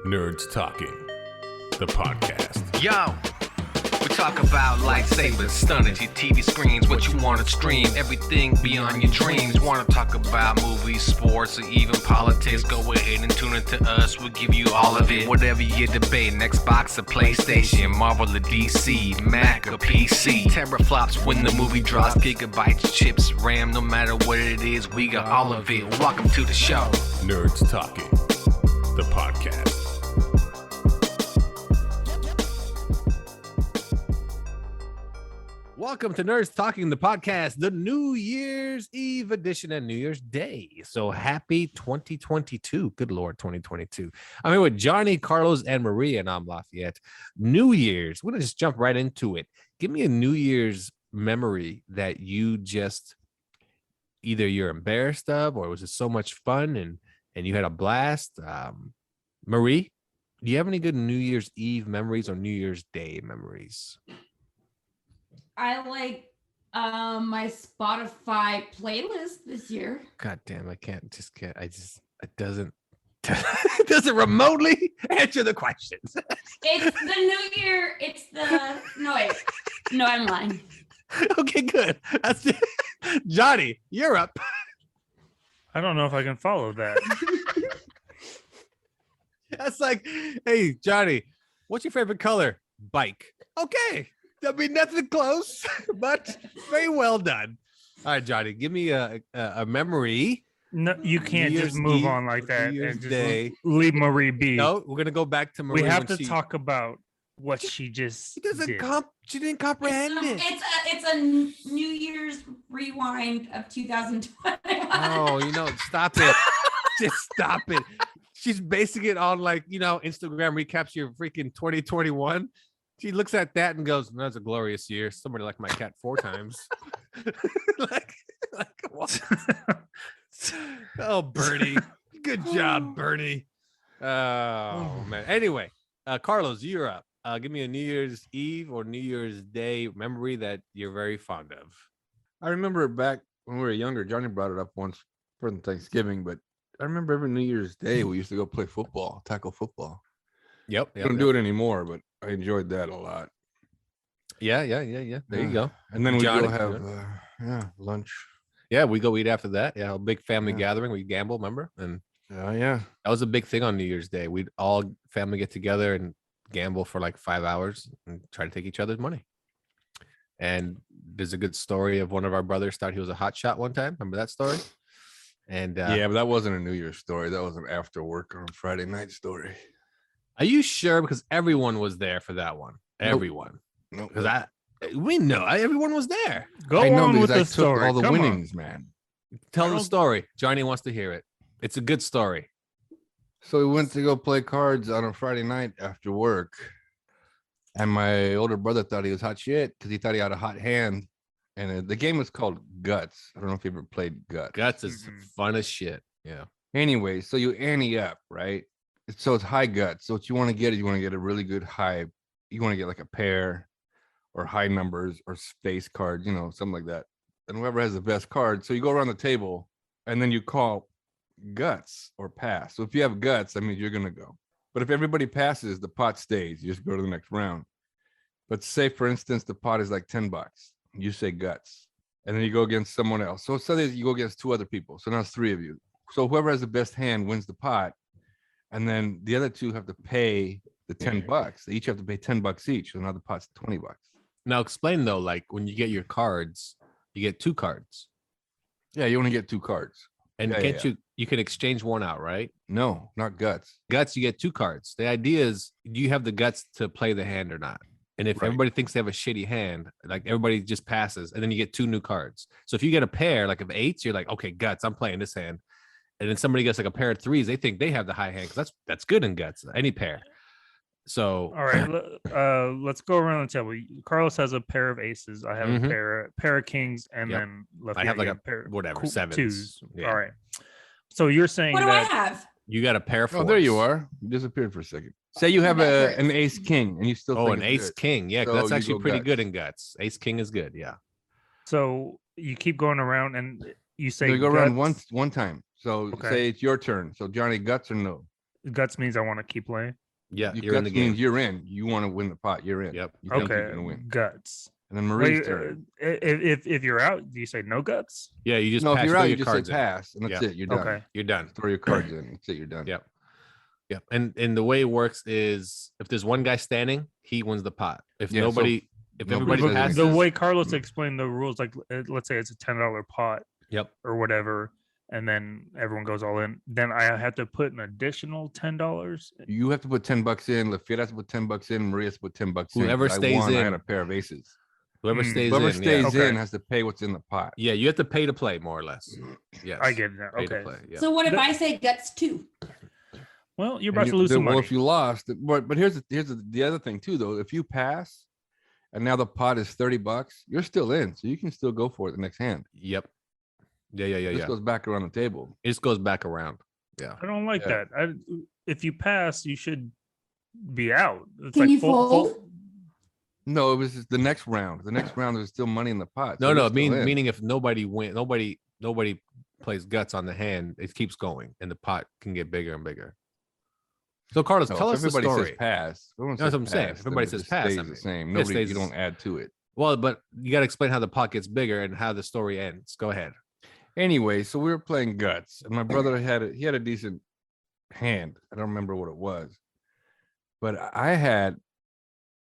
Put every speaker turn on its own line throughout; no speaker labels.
Nerds Talking, the podcast.
Yo, we talk about lightsabers, stunning your TV screens, what you want to stream, everything beyond your dreams. Want to talk about movies, sports, or even politics? Go ahead and tune into us. We'll give you all of it. Whatever you're debating, Xbox or PlayStation, Marvel or DC, Mac or PC. Teraflops when the movie drops, gigabytes, chips, RAM, no matter what it is, we got all of it. Welcome to the show.
Nerds Talking, the podcast. Welcome to Nerds Talking, the podcast, the New Year's Eve edition and New Year's Day. So happy 2022. Good Lord, 2022. I'm here with Johnny, Carlos, and Maria, and I'm Lafayette. New Year's. We're going to just jump right into it. Give me a New Year's memory that you just either you're embarrassed of or it was just so much fun and you had a blast. Marie, do you have any good New Year's Eve memories or New Year's Day memories?
I like my Spotify playlist this year.
God damn, it doesn't it doesn't remotely answer the questions.
It's the new year. No, I'm lying.
Okay, good. That's it. Johnny, you're up.
I don't know if I can follow that.
That's like, hey, Johnny, what's your favorite color? Bike. Okay. I mean, nothing close, but very well done. All right, Johnny, give me a memory.
No, you can't just move on like that and just leave Marie be.
No, we're gonna go back to Marie.
We have to talk about what she just did.
She didn't comprehend it.
It's a New Year's rewind of 2020.
Oh, stop it. Just stop it. She's basing it on Instagram recaps your freaking 2021. She looks at that and goes, "That's a glorious year. Somebody like my cat 4 times." like what? Oh, Bernie. Good job, Bernie. Oh, man. Anyway, Carlos, you're up. Give me a New Year's Eve or New Year's Day memory that you're very fond of.
I remember back when we were younger, Johnny brought it up once for Thanksgiving, but I remember every New Year's Day we used to go play football, tackle football.
Yep.
I don't do it anymore, but I enjoyed that a lot.
Yeah. There you go.
And then we go have lunch.
Yeah, we go eat after that. Yeah, a big family gathering. We gamble, remember? And
that
was a big thing on New Year's Day. We'd all family get together and gamble for like 5 hours and try to take each other's money. And there's a good story of one of our brothers thought he was a hot shot one time. Remember that story? And
but that wasn't a New Year's story. That was an after work on Friday night story.
Are you sure? Because everyone was there for that one. Everyone.
Nope.
Because we know everyone was there.
Go on with the story.
All the winnings, man.
Tell the story. Johnny wants to hear it. It's a good story.
So we went to go play cards on a Friday night after work. And my older brother thought he was hot shit because he thought he had a hot hand. And the game was called Guts. I don't know if you ever played Guts.
Guts is fun as shit. Yeah.
Anyway, so you ante up, right? So it's high guts. So what you want to get is you want to get a really good high. You want to get like a pair or high numbers or space cards, something like that. And whoever has the best card. So you go around the table and then you call guts or pass. So if you have guts, that means you're going to go. But if everybody passes, the pot stays. You just go to the next round. But say, for instance, the pot is like $10. You say guts. And then you go against someone else. So suddenly you go against 2 other people. So now it's 3 of you. So whoever has the best hand wins the pot. And then the other 2 have to pay the $10. They each have to pay $10 each. So now the pot's $20.
Now explain though, like when you get your cards, you get 2 cards.
Yeah, you only get 2 cards.
And you can exchange one out, right?
No, not guts.
Guts, you get 2 cards. The idea is, do you have the guts to play the hand or not? And if everybody thinks they have a shitty hand, like everybody just passes, and then you get 2 new cards. So if you get a pair, like of 8s, you're like, okay, guts, I'm playing this hand. And then somebody gets like a pair of 3s, they think they have the high hand because that's good in guts, any pair. So
all right, let's go around the table. Carlos has a pair of aces. I have a pair of kings, and then
I have like a
pair
whatever 7s.
2s.
Yeah.
All right. So you're saying
What do I have?
You got a pair of 4s.
Oh, there you are. You disappeared for a second. Say you have an ace king, and you still think
an ace king. Yeah,
so
that's actually pretty
guts.
good in guts. Ace king is good. Yeah.
So you keep going around, and you say
So you go around
guts.
one time. So say it's your turn. So Johnny, guts or no?
Guts means I want to keep playing.
Yeah,
You
you're in the game.
means you're in. You want to win the pot. You're in.
Yep.
You think you're
Okay,
gonna win.
guts.
And then Marie's
Wait,
turn.
if you're out, do you say no guts?
Yeah, you just
No, if
pass,
you're
throw
out,
your
you just say
cards in.
pass, and that's
Yeah.
it. You're done.
Okay.
You're done.
Throw your cards in. That's it. You're done.
Yep. Yep. And the way it works is if there's one guy standing, he wins the pot. If
Yeah, so
nobody, if
nobody
everybody
says
passes,
The way Carlos explained the rules, like let's say it's a $10 pot
yep.
or whatever, and then everyone goes all in, then I have to put an additional $10.
You have to put $10 in. Lafayette has to put $10 in. Maria has to put $10 in.
Whoever
'cause I
stays
won, I
in.
had a pair of aces.
Whoever stays
Whoever
in,
stays
yeah.
Okay.
in has to pay what's in the pot.
Yeah, you have to pay to play, more or less. Yes,
I get it now.
pay to
Okay.
play. Yeah.
So what if
The-
I say guts 2?
Well, you're
And
about to lose some
well,
money.
if you lost, but here's the other thing too, though. If you pass, and now the pot is $30, you're still in, so you can still go for it the next hand.
Yep. Yeah.
This goes back around the table.
It just goes back around. Yeah.
I don't like
Yeah.
that. If you pass, you should be out. It's
Can
like
you fold?
No, it was just the next round. The next round, there's still money in the pot.
No,
so
no.
you're still in.
Meaning if nobody nobody plays guts on the hand, it keeps going, and the pot can get bigger and bigger. So Carlos,
No,
tell
if
us the
everybody
story.
says pass. Everyone
That's
says
what I'm saying.
pass,
If everybody
then it
says
just
pass,
stays
I
the
mean,
same.
it
Nobody,
stays
you
the
don't
same.
add to it.
Well, but you got to explain how the pot gets bigger and how the story ends. Go ahead.
Anyway, so we were playing guts, and my brother had a decent hand. I don't remember what it was, but I had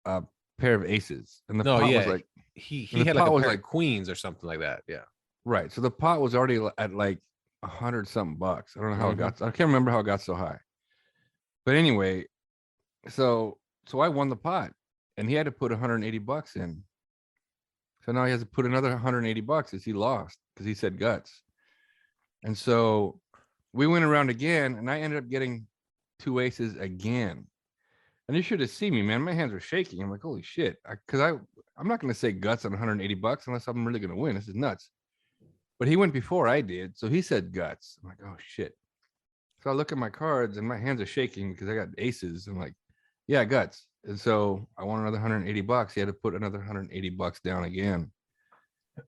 a pair of aces, and the
No,
pot
yeah.
was like
He
the
had like
pot
a
was
pair
like-
of queens or something like that. Yeah.
right. So the pot was already at like $100-something bucks. I don't know how
Mhm.
it got. I can't remember how it got so high. But anyway, so I won the pot, and he had to put $180 in. So now he has to put another $180 as he lost because he said guts. And so we went around again, and I ended up getting 2 aces again. And you should have seen me, man. My hands were shaking. I'm like, holy shit. I'm not going to say guts on $180 unless I'm really going to win. This is nuts. But he went before I did. So he said guts. I'm like, oh shit. So I look at my cards and my hands are shaking because I got aces. I'm like, yeah, guts. And so I won another $180. He had to put another $180 down again.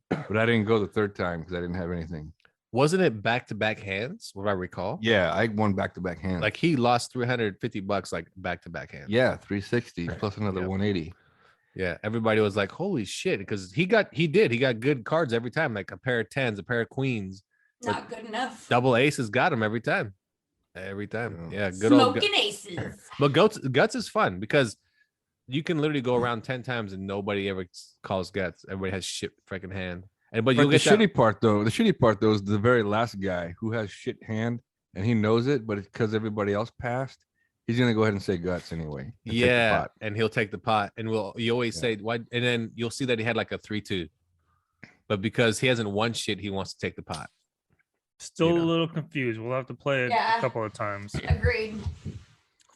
But I didn't go the third time because I didn't have anything.
Wasn't it back-to-back hands? What I recall.
Yeah, I won back-to-back hands.
Like he lost $350 like back-to-back hands.
yeah, 360 plus another
Yep.
180.
Yeah. Everybody was like, holy shit. Because he got good cards every time, like a pair of tens, a pair of queens,
Not good enough.
double aces got him every time. Every time. Yeah. Good old
Smoking aces.
But guts is fun because you can literally go around 10 times and nobody ever calls guts. Everybody has shit freaking hand. And but
But
you'll
the
get that,
shitty part though is the very last guy who has shit hand and he knows it, but because everybody else passed, he's gonna go ahead and say guts anyway. and take the
yeah,
pot.
and he'll take the pot, and you always
Yeah.
say why, and then you'll see that he had like a 3-2, but because he hasn't won shit, he wants to take the pot.
Still
you know.
a little confused. We'll have to play it
Yeah.
a couple of times
Agreed.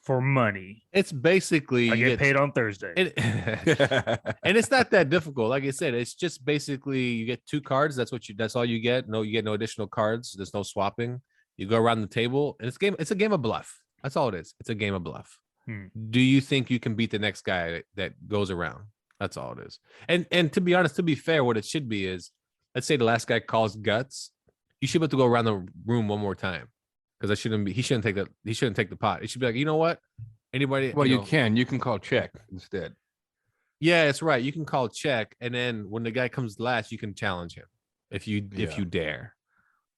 for money.
It's basically
I
you
get paid on Thursday.
it, and it's not that difficult. Like I said, it's just basically you get 2 cards. That's all you get. No, you get no additional cards. There's no swapping. You go around the table, and it's a game of bluff. That's all it is. It's a game of bluff.
Hmm.
Do you think you can beat the next guy that goes around? That's all it is. And to be honest, to be fair, what it should be is, let's say the last guy calls guts, you should be able to go around the room one more time, because he shouldn't take the pot. It should be like, you know what? Anybody?
Well,
know,
you can call check instead.
Yeah, it's right. You can call check, and then when the guy comes last, you can challenge him if you dare.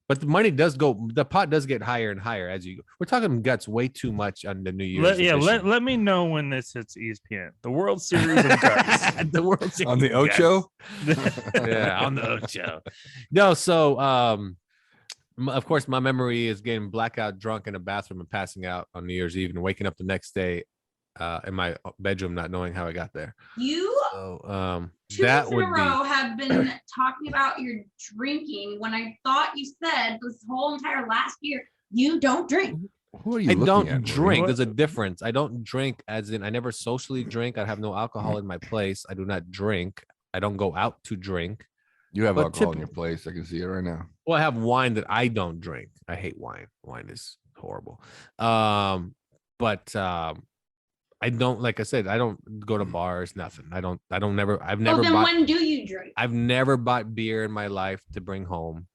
But the pot does get higher and higher as you go. We're talking guts way too much on the New Year's.
Let me know when this hits ESPN. The World Series of Guts.
the World Series
On the
of
Ocho?
Guts. Yeah, on the Ocho. No, so of course, my memory is getting blackout drunk in a bathroom and passing out on New Year's Eve and waking up the next day in my bedroom, not knowing how I got there.
You
So
2
that
weeks in
would
a
be.
row have been talking about your drinking when I thought you said this whole entire last year you don't drink.
Who are you
I
looking
don't
at, Marie?
drink. There's a difference. I don't drink as in I never socially drink. I have no alcohol in my place. I do not drink. I don't go out to drink.
You have
But
alcohol in your place. I can see it right now.
Well, I have wine that I don't drink. I hate wine. Wine is horrible. But I don't, like I said, I don't go to bars, nothing. I've never
Well, then
bought,
when do you drink?
I've never bought beer in my life to bring home.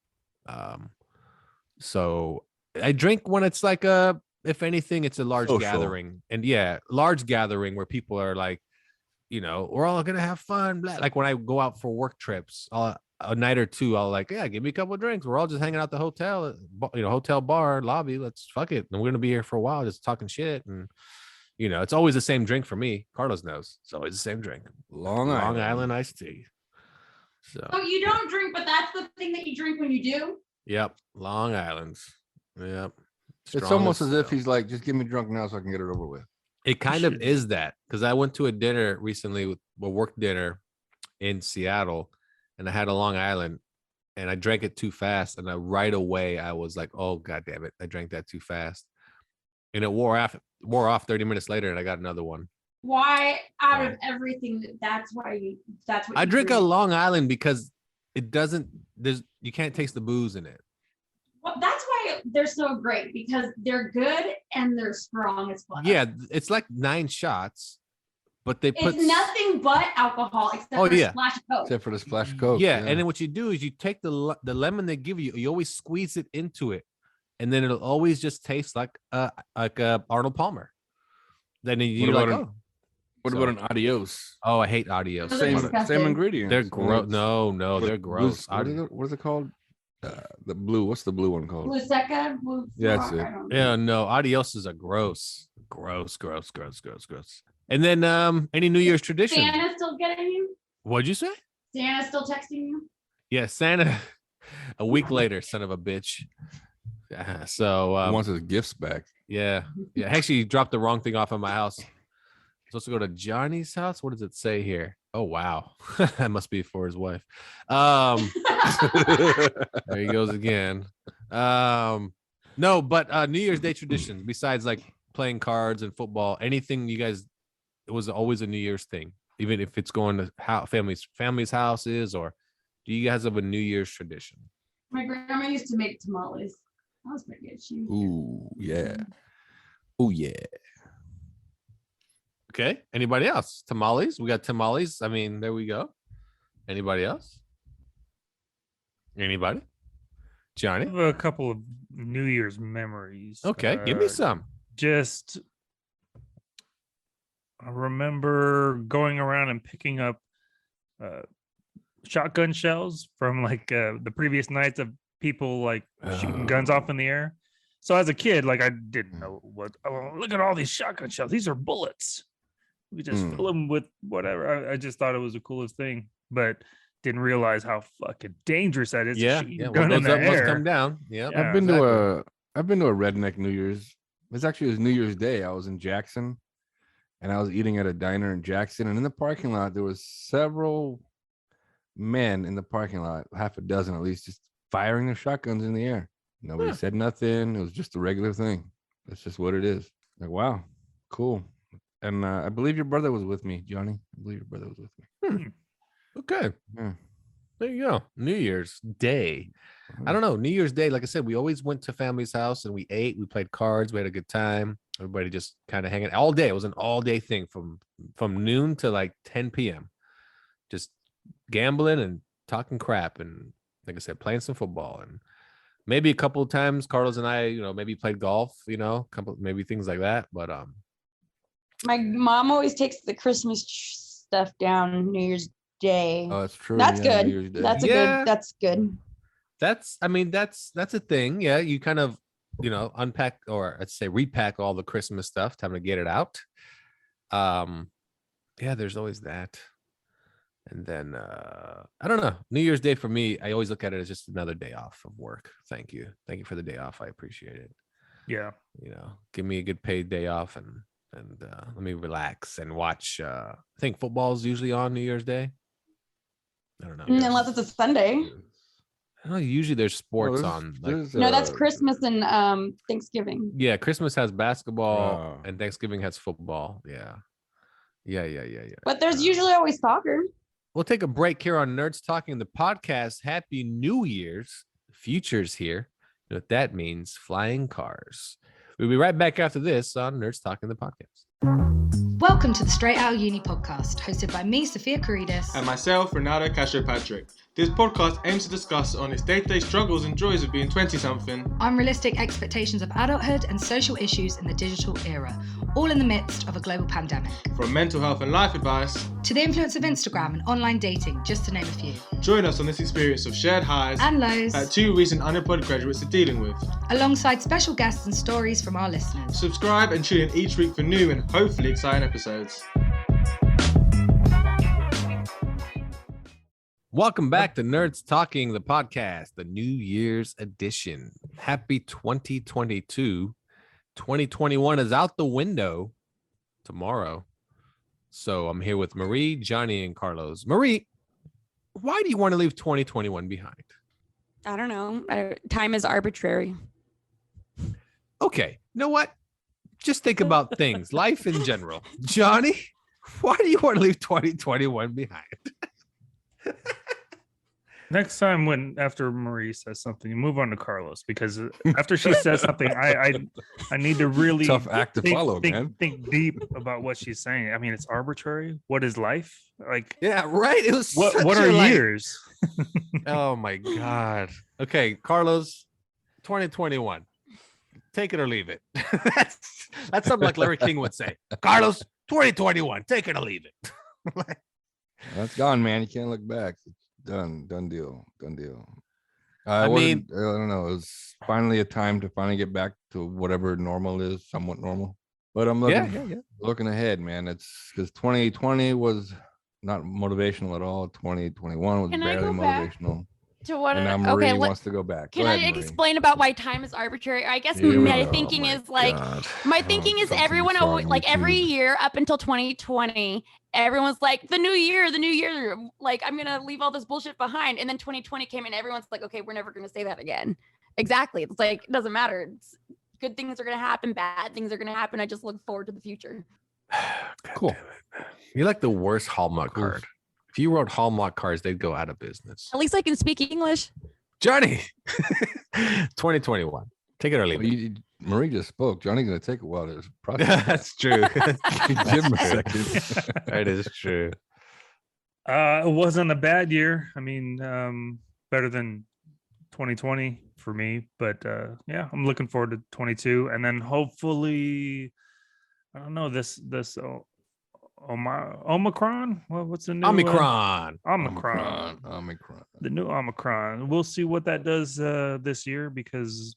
So I drink when it's like a if anything, it's a large
Social.
gathering, and large gathering where people are like, we're all gonna have fun. Blah. Like when I go out for work trips, a night or two, I'll like, give me a couple of drinks. We're all just hanging out at the hotel, hotel bar lobby. Let's fuck it, and we're gonna be here for a while, just talking shit, and it's always the same drink for me. Carlos knows it's always the same drink. Long Island iced tea. So
you don't drink, but that's the thing that you drink when you do.
Yep, Long Island's. Yep.
It's almost as if he's like, just get me drunk now so I can get it over with.
It kind of is that, because I went to a dinner recently with a work dinner in Seattle, and I had a Long Island, and I drank it too fast, and right away I was like, oh god damn it, I drank that too fast, and it wore off 30 minutes later, and I got another one.
Why, out of everything, that's what
I drink a Long Island because it doesn't, you can't taste the booze in it.
Well, that's why they're so great, because they're good and they're strong as fuck.
Yeah, it's like 9 shots, but they put
it's nothing but alcohol except for a splash of Coke.
Except for the splash of Coke.
Yeah, and then what you do is you take the lemon they give you, you always squeeze it into it, and then it'll always just taste like Arnold Palmer. Then you're like,
what about an Adios?
Oh, I hate Adios.
Same ingredients.
They're gross. No, they're gross.
What is it called? The blue. What's the blue one called?
Blue Seca.
Yeah, that's it.
Yeah, no, Adios are gross. And then any New Year's tradition?
Santa's still getting you?
What'd you say?
Santa's still texting you?
Yeah, Santa. A week later, son of a bitch. So
he wants his gifts back.
Yeah. Actually, he dropped the wrong thing off at my house. Supposed to go to Johnny's house. What does it say here? Oh wow, that must be for his wife. There he goes again. No, but New Year's Day traditions besides like playing cards and football. Anything you guys? It was always a New Year's thing, even if it's going to family's houses, or do you guys have a New Year's tradition?
My grandma used to make tamales. That was pretty good.
Ooh yeah. Oh yeah.
Okay. Anybody else? Tamales? We got tamales. I mean, there we go. Anybody else? Anybody? Johnny?
I have a couple of New Year's memories.
Okay, give me some.
I remember going around and picking up shotgun shells from like the previous nights of people like shooting guns off in the air. So as a kid, like I didn't know look at all these shotgun shells. These are bullets. We just fill them with whatever. I just thought it was the coolest thing, but didn't realize how fucking dangerous that is.
Yeah.
Gun in the air.
Must come down. Yeah.
I've been to a redneck New Year's. It was New Year's Day. I was in Jackson, and I was eating at a diner in Jackson, and in the parking lot there was several men in the parking lot, half a dozen at least, just firing their shotguns in the air. Nobody said nothing. It was just a regular thing. That's just what it is. Like, wow, cool. And I believe your brother was with me, Johnny. I believe your brother was with me.
Okay.
Yeah.
There you go. New Year's Day. I don't know. New Year's Day, like I said, we always went to family's house and we ate. We played cards. We had a good time. Everybody just kind of hanging all day. It was an all-day thing from noon to like 10 p.m. Just gambling and talking crap. And like I said, playing some football. And maybe a couple of times, Carlos and I, maybe played golf, maybe things like that. But
my mom always takes the Christmas stuff down New Year's Day.
Oh, that's true.
That's good. That's good. That's good.
That's a thing. Yeah, you kind of, unpack, or let's say repack all the Christmas stuff, time to get it out. Yeah, there's always that. And then I don't know. New Year's Day for me, I always look at it as just another day off of work. Thank you for the day off. I appreciate it.
Yeah.
Give me a good paid day off and let me relax and watch. I think football's usually on New Year's Day. I don't know.
Unless it's a Sunday.
I don't know. Usually there's sports on.
No, that's Christmas and Thanksgiving.
Yeah, Christmas has basketball and Thanksgiving has football. Yeah.
But there's usually always soccer.
We'll take a break here on Nerds Talking the podcast. Happy New Year's. Future's here. You know what that means? Flying cars. We'll be right back after this on Nerds Talking the podcast.
Welcome to the Straight Out Uni podcast, hosted by me, Sophia Carides.
And myself, Renata Kasher-Patrick.
This podcast aims to discuss on its day-to-day struggles and joys of being 20-something.
Unrealistic expectations of adulthood and social issues in the digital era, all in the midst of a global pandemic.
From mental health and life advice
to the influence of Instagram and online dating, just to name a few.
Join us on this experience of shared highs
and lows
that two recent unemployed graduates are dealing with.
Alongside special guests and stories from our listeners.
Subscribe and tune in each week for new and hopefully exciting episodes.
Welcome back to Nerds Talking, the podcast, the New Year's edition. Happy 2022. 2021 is out the window tomorrow. So I'm here with Marie, Johnny, and Carlos. Marie, why do you want to leave 2021 behind?
I don't know. Time is arbitrary.
Okay, you know what? Just think about things, life in general. Johnny, why do you want to leave 2021 behind?
Next time after Marie says something, you move on to Carlos, because after she says something, I need to really
Tough act to follow, man.
Think deep about what she's saying. I mean, it's arbitrary. What is life? Like,
yeah, right. It was
what are years?
Oh my God. Okay, Carlos, 2021. Take it or leave it. That's something like Larry King would say. Carlos, 2021, take it or leave it.
That's gone, man. You can't look back. Done deal.
I mean,
I don't know. It was finally a time to finally get back to whatever normal is, somewhat normal. But I'm looking ahead, man. It's because 2020 was not motivational at all. 2021 was barely motivational.
To what?
And now Marie wants to go back.
Can
Go
I
ahead, Marie.
explain about why time is arbitrary? I guess
Here we
my
go.
thinking
Oh
is like
God.
my thinking is
something's
everyone
wrong
like
with
every
you.
year up until 2020, everyone's like the new year, like I'm gonna leave all this bullshit behind. And then 2020 came and everyone's like, okay, we're never gonna say that again. Exactly. It's like it doesn't matter. Good things are gonna happen, bad things are gonna happen. I just look forward to the future.
Cool. You're like the worst Hallmark card. If you wrote Hallmark cards, they'd go out of business.
At least I can speak English.
Johnny, 2021. Take it or leave it.
Marie just spoke. Johnny's gonna take a while to process.
That's true.
Give him a second.
That is true.
It wasn't a bad year. I mean, better than 2020 for me. But yeah, I'm looking forward to 22, and then hopefully, I don't know this Omicron. What's the new
Omicron?
Omicron. The new Omicron. We'll see what that does this year, because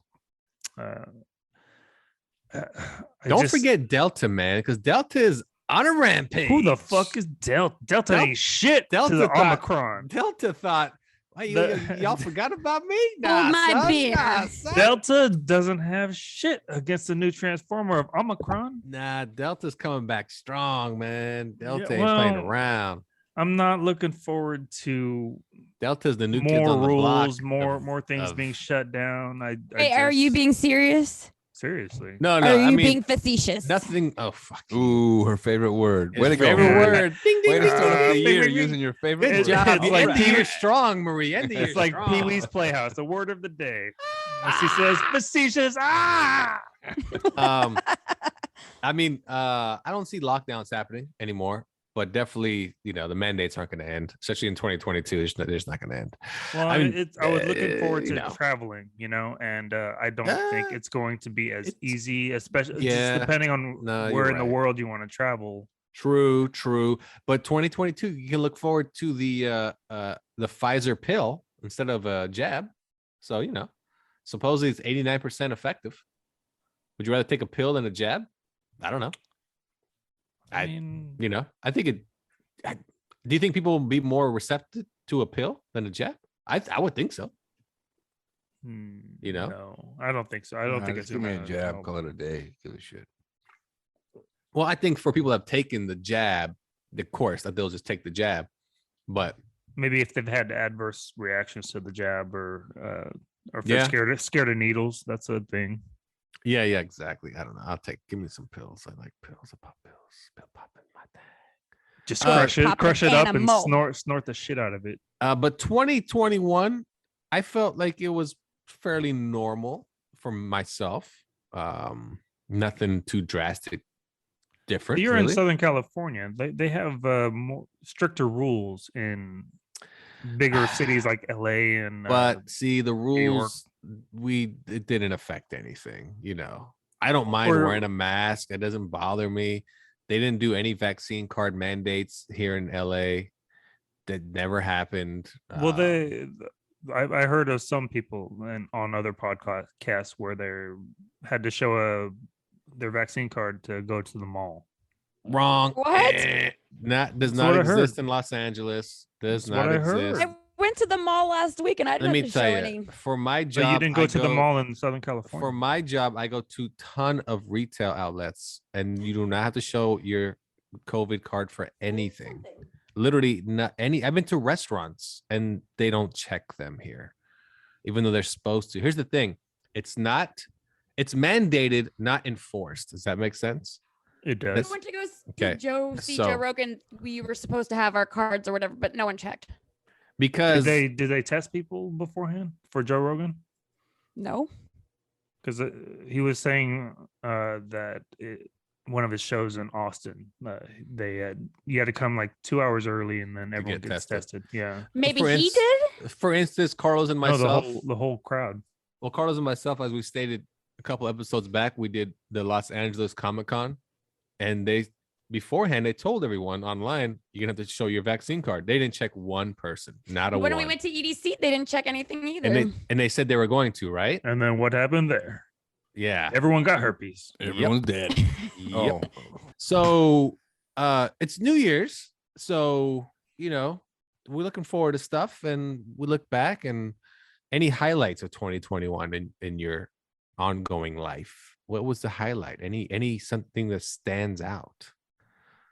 don't forget Delta, man, because Delta is on a rampage.
Who the fuck is Delta? Delta ain't shit.
Delta
to the
thought,
Omicron.
Delta thought, y'all forgot about me?
Hold my
son,
beer.
son.
Delta doesn't have shit against the new transformer of Omicron.
Nah, Delta's coming back strong, man. Delta
Yeah,
ain't playing
well,
around.
I'm not looking forward to
Delta's the new kids
more
on the block
rules, more things being shut down.
Hey, are you being serious?
seriously?
No,
Or are
I
you
mean,
being facetious?
nothing. Oh, fuck.
Ooh, her favorite word.
His
Way to go.
favorite
Marie.
word. Ding, ding,
Way to
ding,
start off the
ding,
year
ding, ding.
using your favorite
Good
word.
job.
It's
You
like
end the
Pee-
year strong, Marie. End the year
It's like
strong.
Pee-wee's Playhouse. The word of the day. And she says facetious. Ah.
I mean, I don't see lockdowns happening anymore, but definitely, the mandates aren't going to end, especially in 2022. They're just not going to end.
Well,
I mean,
I was looking forward to
you know.
traveling, and I don't think it's going to be as
it's-
easy, especially
Yeah.
just depending on
No,
where
you're
in the
right.
world you want to travel.
True. But 2022, you can look forward to the Pfizer pill instead of a jab. So, supposedly it's 89% effective. Would you rather take a pill than a jab? I don't know.
I mean,
I think do you think people will be more receptive to a pill than a jab? I would think so.
no, I don't think so. I don't think it's
give me a
gonna
jab.
help.
Call it a day. Give a shit.
Well, I think for people that have taken the jab, the course that they'll just take the jab. But
Maybe if they've had adverse reactions to the jab, or if
Yeah.
they're scared of needles, that's a thing.
yeah, exactly. I don't know. Give me some pills. I like pills. I pop pills. Pill popping my thing.
Just
Pop
crush
an
it up and
animal.
snort the shit out of it.
But 2021, I felt like it was fairly normal for myself. Nothing too drastic different.
You're in
really.
Southern California. They have more stricter rules in bigger cities like LA and
But see, the
York.
rules it didn't affect anything. I don't mind
Or-
wearing a mask. It doesn't bother me. They didn't do any vaccine card mandates here in LA. That never happened.
Well, I heard of some people and on other podcasts where they had to show their vaccine card to go to the mall.
Wrong.
What?
Does
That's
not
what I heard.
exist in Los Angeles. Does
That's
not
what I heard.
exist.
I went to the mall last week and I
Let
didn't
me
have to show
tell you,
any.
for my
But
job,
you didn't go
I
to the mall in Southern California.
For my job, I go to ton of retail outlets, and you do not have to show your COVID card for anything. Literally, not any. I've been to restaurants, and they don't check them here, even though they're supposed to. Here's the thing: it's mandated, not enforced. Does that make sense?
It
We
does.
went to go
Okay,
see
so-
Joe Rogan. We were supposed to have our cards or whatever, but no one checked.
Because
Did they test people beforehand for Joe Rogan?
No.
Because he was saying that one of his shows in Austin, you had to come like 2 hours early, and then everyone
get
gets
tested.
tested. Yeah,
Maybe
For
he
ins-
did.
for instance, Carlos and
no,
myself.
the whole crowd.
Well, Carlos and myself, as we stated a couple episodes back, we did the Los Angeles Comic-Con, and beforehand they told everyone online you're gonna have to show your vaccine card. They didn't check one person, not a
When
one.
we went to EDC, they didn't check anything either.
and they said they were going to, right?
And then what happened there?
Yeah.
Everyone got herpes.
Everyone's dead.
Yep. So it's New Year's. So, we're looking forward to stuff, and we look back, and any highlights of 2021 in your ongoing life. What was the highlight? Any something that stands out?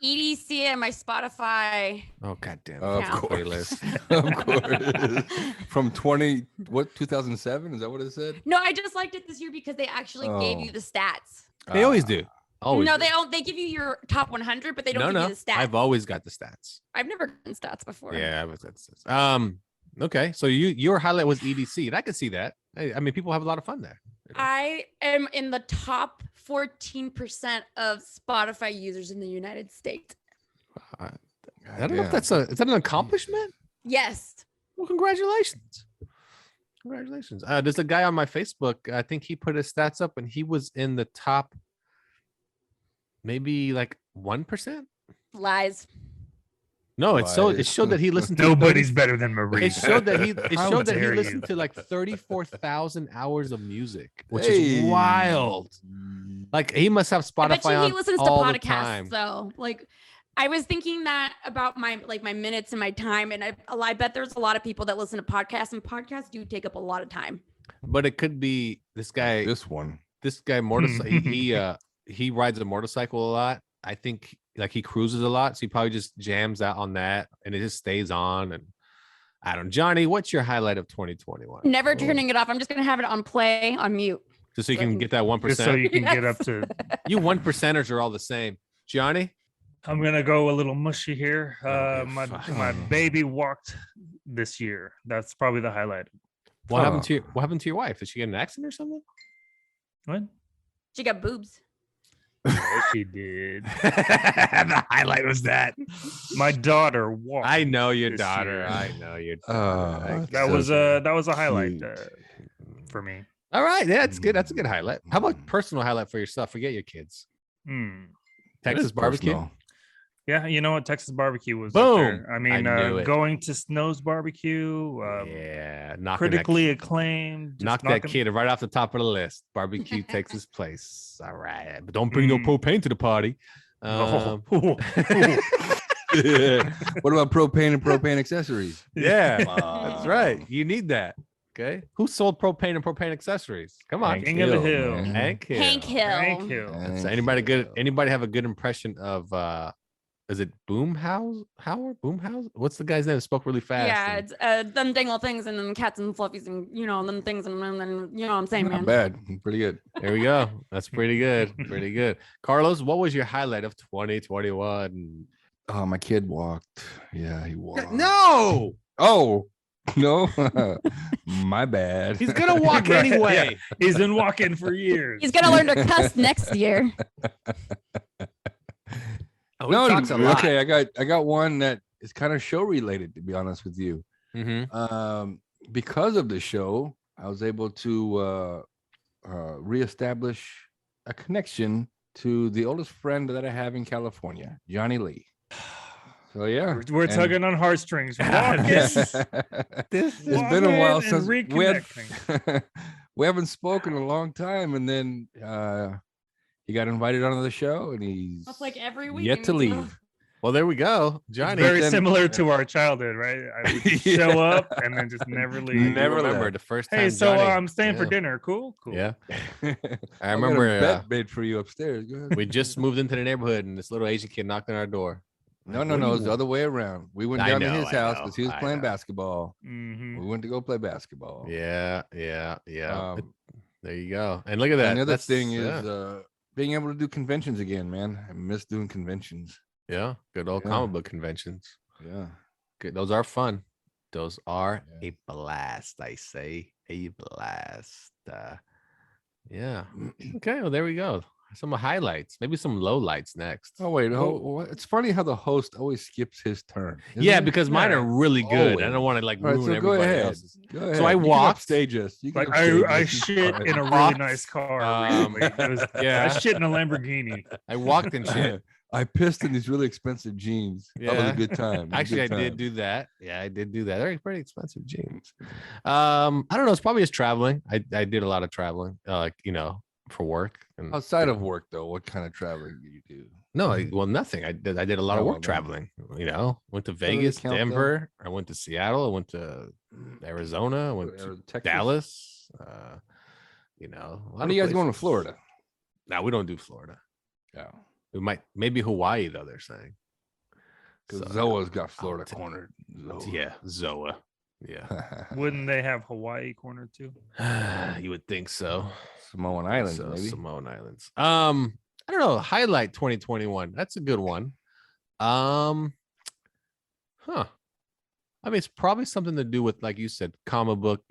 EDC and my Spotify.
Oh, goddamn.
Of
Yeah.
course. Of course. From 2007? Is that what it said?
No, I just liked it this year because they actually gave you
Oh.
the stats.
They always do. Always.
No,
do.
they don't. They give you your top 100, but they don't give you the stats.
I've always got the stats.
I've never gotten stats before.
Yeah, I've got stats. Okay, so your highlight was EDC, and I could see that. I mean, people have a lot of fun there.
I am in the top 14% of Spotify users in the United States.
I don't know if is that an accomplishment?
Yes.
Well, congratulations. Congratulations. There's a guy on my Facebook. I think he put his stats up, and he was in the top, maybe like 1%.
Lies.
No, it showed that he listened to
Nobody's better than Marie.
It showed that he
How dare you.
listened to like 34,000 hours of music, which
Hey.
is wild. Like he must have
I bet
Spotify
you
on
he listens to
all the time.
podcasts though. Like I was thinking that about my minutes and my time, and I bet there's a lot of people that listen to podcasts, and podcasts do take up a lot of time.
But it could be this guy.
This one.
This guy motorcycle. he rides a motorcycle a lot. I think like he cruises a lot, so he probably just jams out on that, and it just stays on. And I don't. Johnny, what's your highlight of 2021?
Never turning it off. I'm just gonna have it on play on mute.
Just so you can get that 1%.
Just so you can get up to.
You 1%ers are all the same. Johnny.
I'm gonna go a little mushy here. My
fuck.
baby walked this year. That's probably the highlight.
What happened to your wife? Did she get in an accident or something?
What?
She got boobs.
She did.
The highlight was that.
My daughter walked.
I know your
this
daughter.
year.
I know your
Oh,
daughter.
that was a highlight
cute.
for me.
All right. Yeah, it's good. That's a good highlight. How about personal highlight for yourself? Forget your kids. Texas barbecue.
Personal.
Yeah, you know what? Texas barbecue was. up
Boom.
there. I mean,
knew it.
going to Snow's barbecue.
Yeah. Knocking
Critically acclaimed. just
knock that
knocking-
kid right off the top of the list. Barbecue takes his place. All right. But don't bring no
Mm.
propane to the party.
Oh.
What about propane and propane accessories?
Yeah. That's right. You need that. Okay. Who sold propane and propane accessories? Come on.
Hank
King of the
Hill,
Hill.
man.
Hank Hill.
Hank Hill.
Hank Hill.
So anybody good? Anybody have a good impression of is it Boomhouse? Boomhouse? What's the guy's name that spoke really fast?
Yeah,
and-
it's them dingle things and then cats and fluffies and them things and then you know what I'm saying,
Not
man.
bad. Pretty good.
There we go. That's pretty good. Pretty good. Carlos, what was your highlight of 2021?
Oh, my kid walked. Yeah, he walked.
No,
Oh, no. My bad.
he's gonna walk
Right,
anyway.
yeah. He's been walking for years.
He's gonna learn to cuss next year.
Oh, he
No,
talks a lot.
okay. I got one that is kind of show related, to be honest with you. Because of the show, I was able to reestablish a connection to the oldest friend that I have in California, Johnny Lee. So yeah,
we're tugging on heartstrings.
It's been a while since
reconnecting.
we haven't spoken in a long time, and then he got invited onto the show, and he's
That's like every week.
yet to leave.
Well, there we go, Johnny.
It's very similar to our childhood, right? I would just show up and then just never leave.
Never remember the first time.
Hey, so
Johnny,
I'm staying for dinner. Cool.
Yeah. I
I'll get a
remember
bet made for you upstairs. Go ahead.
we just moved into the neighborhood, and this little Asian kid knocked on our door.
No, it's the other way around. We went down to his house because he was playing basketball.
Mm-hmm.
We went to go play basketball.
Yeah. There you go. And look at that.
And the other thing is being able to do conventions again, man. I miss doing conventions.
Yeah, good old comic book conventions.
Yeah,
good. Those are fun. Those are a blast. I say a blast. Yeah. Okay. Well, there we go. Some highlights, maybe some lowlights next.
Oh wait, it's funny how the host always skips his turn.
Yeah, because mine are really good.
Always.
I don't want to like ruin
All right, so
everybody else's.
Go ahead.
So I
You can
walked.
upstage us. You can
Like
upstage
I
us.
shit in a really nice car recently. I shit in a Lamborghini.
I walked in shit.
I pissed in these really expensive jeans. That was a good time.
Actually, I did do that. Yeah, I did do that. They're pretty expensive jeans. I don't know. It's probably just traveling. I did a lot of traveling, for work. And
outside of work, though, what kind of traveling do you do?
No, nothing. I did a lot of work traveling. Went to Vegas, Denver. I went to Seattle. I went to Arizona. I went to Dallas.
When are you guys going to Florida?
No, we don't do Florida.
Yeah.
We might, maybe Hawaii, though, they're saying.
Because Zoa's got Florida cornered.
Yeah, Zoa. Yeah.
Wouldn't they have Hawaii cornered too?
You would think so.
Samoan Islands, maybe.
Samoan Islands. I don't know. Highlight 2021. That's a good one. I mean, it's probably something to do with, like you said, comic book,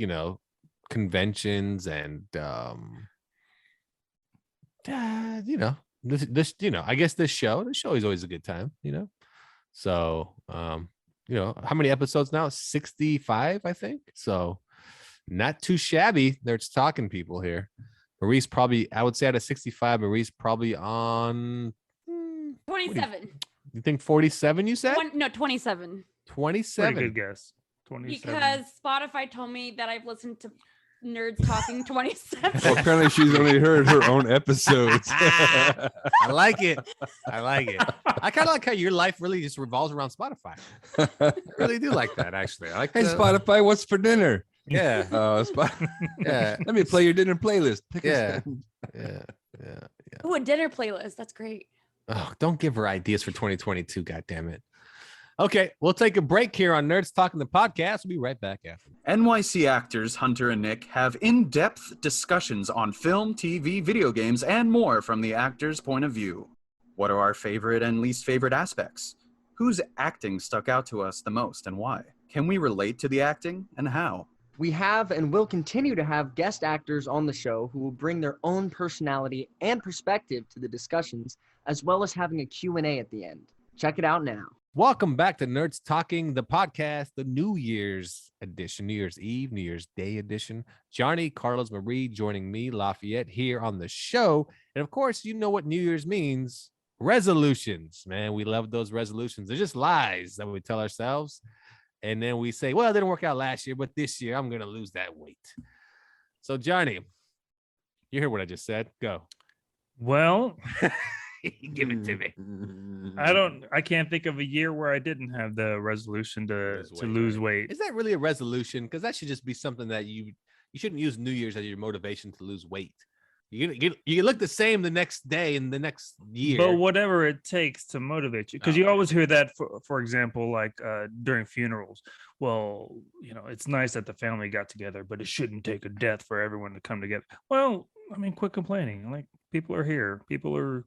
conventions and this I guess the show is always a good time, so how many episodes now? 65, I think. So not too shabby. There's talking people here. Marie's probably, I would say, out of 65, Marie's probably on
27.
You think 47? You said?
No, 27.
27.
Pretty good guess. 27.
Because Spotify told me that I've listened to Nerds Talking 27.
Well, apparently she's only heard her own episodes.
I like it. I kind of like how your life really just revolves around Spotify. I really do like that, actually. I like
Hey, Spotify, what's for dinner?
Yeah.
Yeah. Let me play your dinner playlist.
Yeah.
Ooh, a dinner playlist. That's great.
Oh, don't give her ideas for 2022. God damn it. Okay, we'll take a break here on Nerds Talking the Podcast. We'll be right back after.
NYC actors Hunter and Nick have in-depth discussions on film, TV, video games, and more from the actor's point of view. What are our favorite and least favorite aspects? Whose acting stuck out to us the most and why? Can we relate to the acting and how?
We have and will continue to have guest actors on the show who will bring their own personality and perspective to the discussions, as well as having a Q&A at the end. Check it out now.
Welcome back to Nerds Talking the Podcast, the New Year's edition, New Year's Eve, New Year's Day edition. Johnny, Carlos, Marie joining me, Lafayette, here on the show. And of course, you know what New Year's means. Resolutions, man. We love those resolutions. They're just lies that we tell ourselves. And then we say, well, it didn't work out last year, but this year I'm going to lose that weight. So, Johnny, you heard what I just said. Go.
Well,
give it to me.
I can't think of a year where I didn't have the resolution to lose weight.
Is that really a resolution? Because that should just be something that you shouldn't use New Year's as your motivation to lose weight. You look the same the next day and the next year.
But whatever it takes to motivate you, because you always hear that, for example, like during funerals. Well, it's nice that the family got together, but it shouldn't take a death for everyone to come together. Well, I mean, quit complaining. Like, people are here. People are,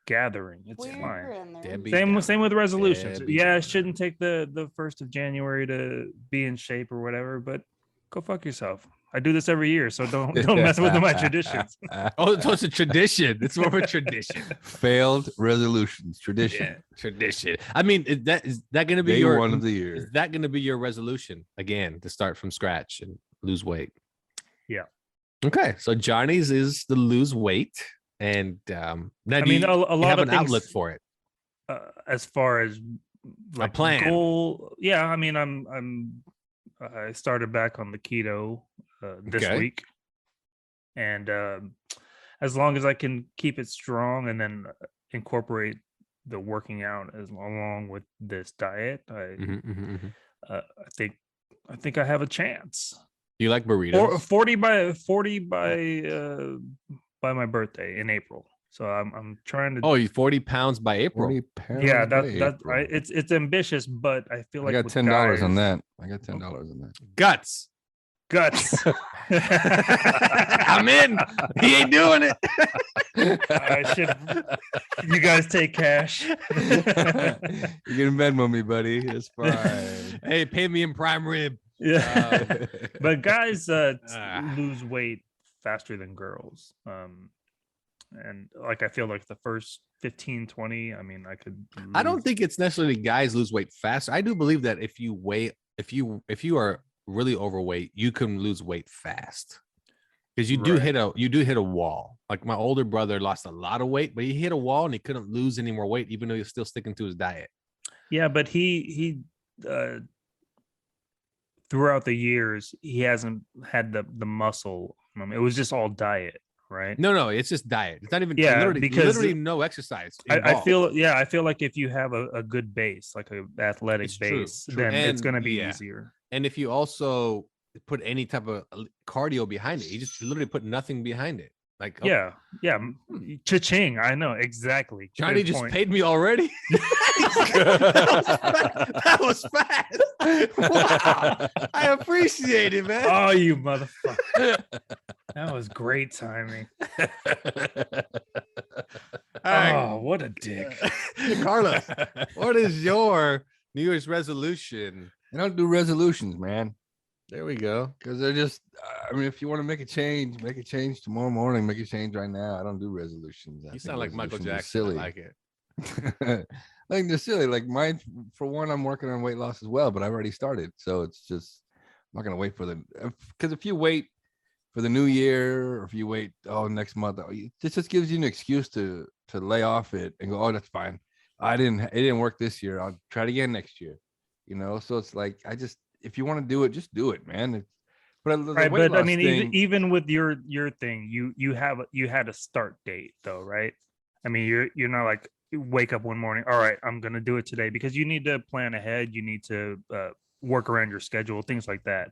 gathering. It's fine. Same with resolutions. It shouldn't take the 1st of January to be in shape or whatever, but go fuck yourself. I do this every year, so don't mess with my traditions.
Oh, so it's a tradition. It's more of a tradition.
Failed resolutions, tradition.
Yeah, tradition. I mean, is that going to be
Day
your
one of the year?
Is that going to be your resolution again to start from scratch and lose weight?
Yeah.
Okay, so Johnny's is to lose weight, and now
I
do
mean,
you,
a
you
lot
have
of
an outlook
things,
for it.
as far as like
plan.
goal. Yeah, I mean, I started back on the keto this
Okay.
week, and as long as I can keep it strong and then incorporate the working out as along with this diet, I think I have a chance.
You like burritos?
40 by my birthday in April. So I'm trying to.
Oh, you 40 pounds by April.
40 pounds
Yeah,
by
that's
April.
right. It's ambitious, but I feel
I
like
got
with
$10 on
guys-
that. I got $10 on that.
Guts.
I'm
in. He ain't doing it.
I should. You guys take cash.
You can Venmo me, buddy. It's fine.
Hey, pay me in prime rib.
Yeah, but guys lose weight faster than girls. And like I feel like the first 15, 20, I mean, I could.
I don't think it's necessarily guys lose weight fast. I do believe that if you are really overweight, you can lose weight fast. Because you do hit a wall. Like my older brother lost a lot of weight, but he hit a wall and he couldn't lose any more weight, even though he was still sticking to his diet.
Yeah, but he throughout the years he hasn't had the muscle. It was just all diet, right?
No, it's just diet. It's not even
because
literally no exercise.
I feel like if you have a good base, like an athletic base,
true.
then
And
it's going to be easier.
And if you also put any type of cardio behind it, you just literally put nothing behind it. Like
yeah, cha-ching. I know exactly.
Johnny
Good
just
point.
paid me already. that was fast. Wow. I appreciate it, man.
Oh, you motherfucker. That was great timing. Oh, what a dick.
Carlos, what is your New Year's resolution?
I don't do resolutions, man.
There we go.
Because they're just, I mean, if you want to make a change tomorrow morning, make a change right now. I don't do resolutions.
You sound like Michael Jackson.
Silly.
I like it.
Like they're silly. Like mine, for one, I'm working on weight loss as well, but I've already started. So it's just, I'm not going to wait for because if you wait for the new year, or if you wait, next month, it just gives you an excuse to lay off it and go, that's fine. It didn't work this year. I'll try it again next year. So it's like, if you want to do it, just do it, man. But
I mean, even with your thing, you had a start date though, right? I mean, you're not like you wake up one morning, all right, I'm gonna do it today, because you need to plan ahead. You need to work around your schedule, things like that.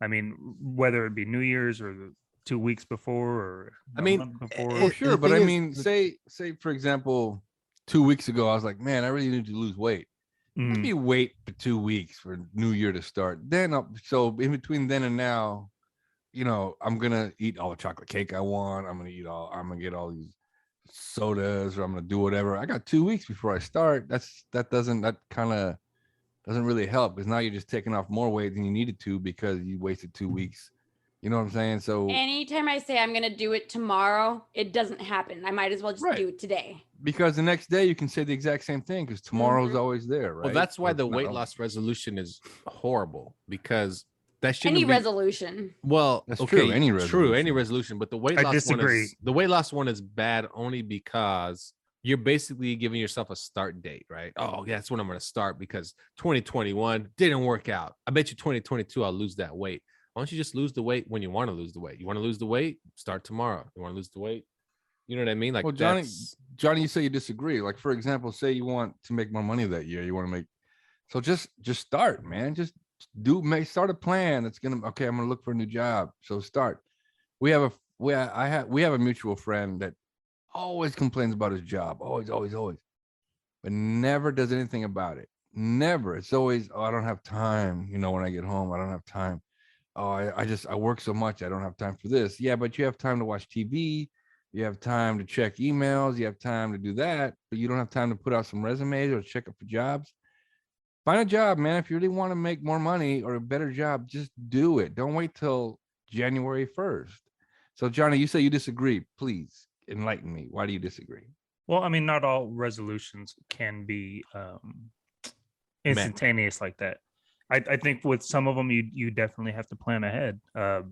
I mean, whether it be New Year's or 2 weeks before, or month before.
Sure, but I mean, say for example, 2 weeks ago, I was like, man, I really need to lose weight. Maybe wait for 2 weeks for New Year to start. Then, so in between then and now, I'm gonna eat all the chocolate cake I want. I'm gonna get all these sodas, or I'm gonna do whatever. I got 2 weeks before I start. That kind of doesn't really help, because now you're just taking off more weight than you needed to because you wasted 2 weeks. You know what I'm saying? So
anytime I say I'm gonna do it tomorrow, it doesn't happen. I might as well just do it today.
Because the next day you can say the exact same thing, because tomorrow's always there, right?
Well, that's why the weight loss resolution is horrible, because that shouldn't
any
be
resolution.
Well,
that's
okay,
true. Any resolution,
but the weight loss one is bad only because you're basically giving yourself a start date, right? Oh, yeah, that's when I'm going to start, because 2021 didn't work out. I bet you 2022 I'll lose that weight. Why don't you just lose the weight when you want to lose the weight? You want to lose the weight? Start tomorrow. You want to lose the weight? You know what I mean? Like,
well, Johnny, you say you disagree. Like, for example, say you want to make more money that year. You want to make, so just start, man. Just start a plan. That's I'm gonna look for a new job. So start. We have a mutual friend that always complains about his job. Always, but never does anything about it. Never. It's always, I don't have time. When I get home, I don't have time. I work so much, I don't have time for this. Yeah, but you have time to watch TV. You have time to check emails. You have time to do that, but you don't have time to put out some resumes or check up for jobs. Find a job, man. If you really want to make more money or a better job, just do it. Don't wait till January 1st. So Johnny, you say you disagree. Please enlighten me. Why do you disagree?
Well, I mean, not all resolutions can be instantaneous like that. I think with some of them, you definitely have to plan ahead. I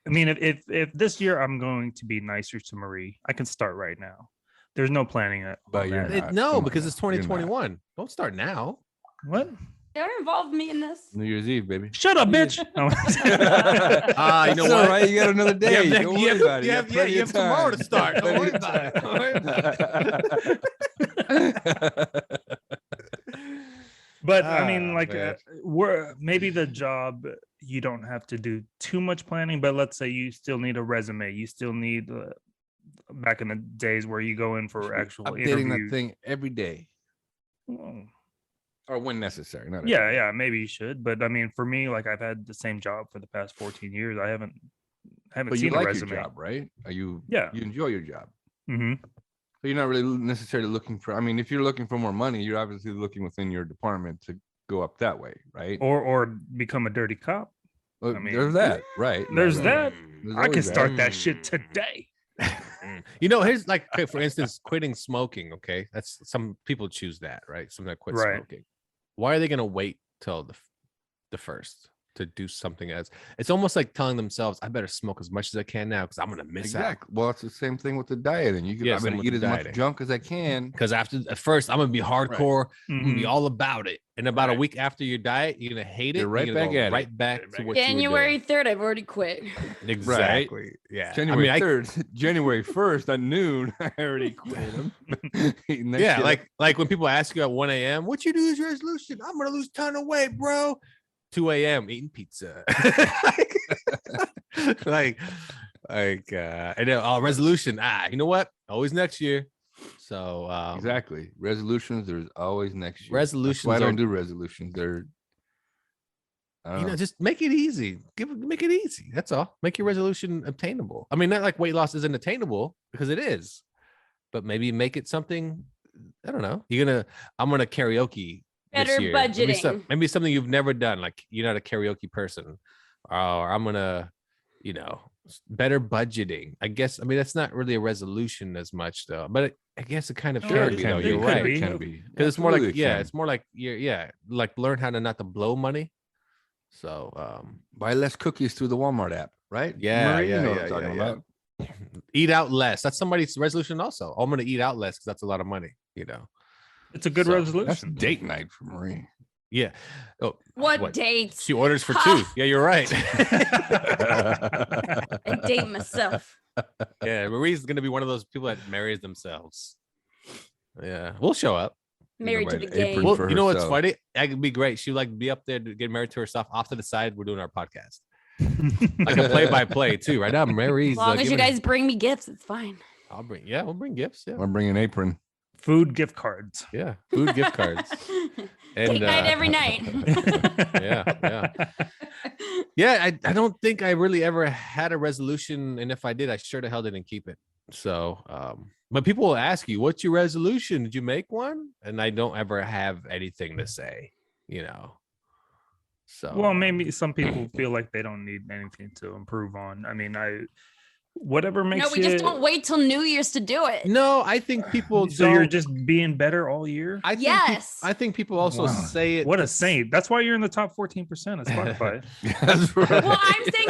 mean, if this year I'm going to be nicer to Marie, I can start right now. There's no planning it.
But you're not.
No,
Come on
because
now.
it's
You're not.
2021. Don't start now.
What?
Don't involve me in this.
New Year's Eve, baby.
Shut up, bitch. No.
You know
It's
what?
all right. You got another day.
You have,
Don't worry about it.
you have,
plenty
you
of
have tomorrow to
time.
start. Don't
Plenty
worry
of
about it.
time.
Don't worry about it.
But I mean,
Ah,
like,
man.
we're maybe the job you don't have to do too much planning. But let's say you still need a resume. You still need back in the days where you go in for actual
Updating that
interviews.
thing every day
Well,
or when necessary. Not every
yeah,
day.
yeah, maybe you should. But I mean, for me, like I've had the same job for the past 14 years. I haven't
But
seen
you
a
like
resume.
your job, right? Are you?
Yeah.
You enjoy your job.
Mm-hmm.
So you're not really necessarily looking for. I mean, if you're looking for more money, you're obviously looking within your department to go up that way, right?
Or become a dirty cop.
Well,
I mean,
there's that, right?
There's
right.
that.
There's
I can
always
start
that.
that shit today.
You know, here's like, okay, for instance, quitting smoking. Okay, that's some people choose that, right? Some that quit
Right.
smoking. Why are they going to wait till the first to do something else? It's almost like telling themselves, "I better smoke as much as I can now because I'm going to miss out."
Exactly. Well, it's the same thing with the dieting. You can
Yeah,
I
same
better
with
eat
the
as much
dieting.
junk as I can.
Because at first, I'm going to be hardcore. I'm going to be
Mhm.
all about it. And about a
Right.
week after your diet, you're going to hate it.
You're right
and you're gonna
back
go
at it.
right back to what
January
you
3rd, I've already quit.
were doing. Exactly. Yeah.
January
I mean,
3rd, January 1st at noon, I already quit them.
yeah, like when people ask you at 1 a.m., what you do is your resolution. I'm gonna lose a ton of weight, bro. 2 a.m. eating pizza. like and then resolution. You know what? Always next year. So
exactly. Resolutions, there's always next year.
Resolutions
That's why I don't
are-
do resolutions. They're I don't know.
just make it easy. Make it easy. That's all. Make your resolution obtainable. I mean, not like weight loss isn't attainable because it is, but maybe make it something. I don't know. I'm gonna karaoke this
Better
year.
budgeting.
Maybe something you've never done. Like you're not a karaoke person, or I'm gonna, better budgeting. I guess. I mean, that's not really a resolution as much though, but I guess it kind of
Sure,
can
it
be.
can
Though.
be.
You're
It could
right.
be.
It can be.
Because it's more like,
Absolutely it can.
it's more like like learn how to not to blow money. So
Buy less cookies through the Walmart app, right?
Yeah,
Marie,
yeah,
you know what
yeah,
I'm talking
yeah,
about.
eat out less. That's somebody's resolution also. I'm gonna eat out less because that's a lot of money,
It's a good
So,
That's
resolution.
date night for Marie.
Yeah. Oh,
What dates?
she orders for
Ha!
2. Yeah, you're right.
I date myself.
Yeah, Marie's gonna be one of those people that marries themselves. Yeah, we'll show up.
Married to
buy
the
an apron
game.
Well,
for
you know what's
herself.
funny? That could be great. She like be up there to get married to herself. Off to the side, we're doing our podcast. Like a play-by-play too. Right now, Mary's.
As long as you
giving-
guys bring me gifts, it's fine.
we'll bring gifts. Yeah,
I'm bringing an apron.
Food gift cards.
yeah. Food gift cards.
Date night every night.
Yeah. I don't think I really ever had a resolution, and if I did, I sure the hell didn't keep it. So, but people will ask you, "What's your resolution? Did you make one?" And I don't ever have anything to say. So,
Well, maybe some people feel like they don't need anything to improve on. I mean, whatever makes
No, we just don't wait till New Year's to do it.
No, I think people.
So you're
don't-
just being better all year.
I think
Yes.
I think people also
Wow.
say it.
What a saint! That's why you're in the top 14% of Spotify.
That's right.
Well, I'm saying